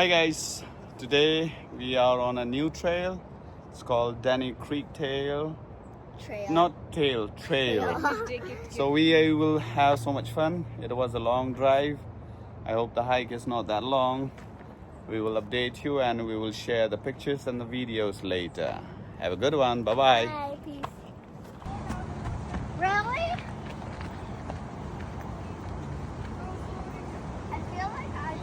Hi guys, today we are on a new trail. It's called Denny Creek Trail. Not tail, trail. So we will have so much fun. It was a long drive. I hope the hike is not that long. We will update you and we will share the pictures and the videos later. Have a good one. Bye-bye. Bye, peace. Really? I feel like I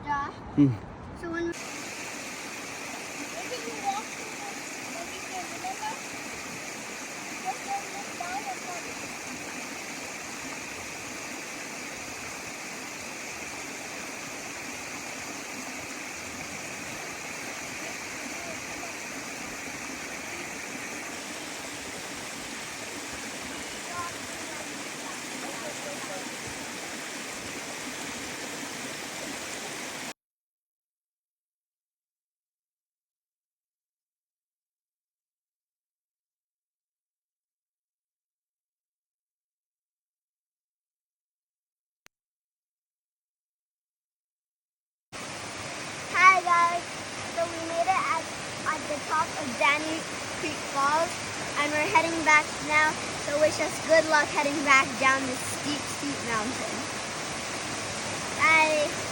Josh. So when you walk Hi guys, so we made it at the top of Denny Creek Falls and we're heading back now, so wish us good luck heading back down this steep mountain. Bye!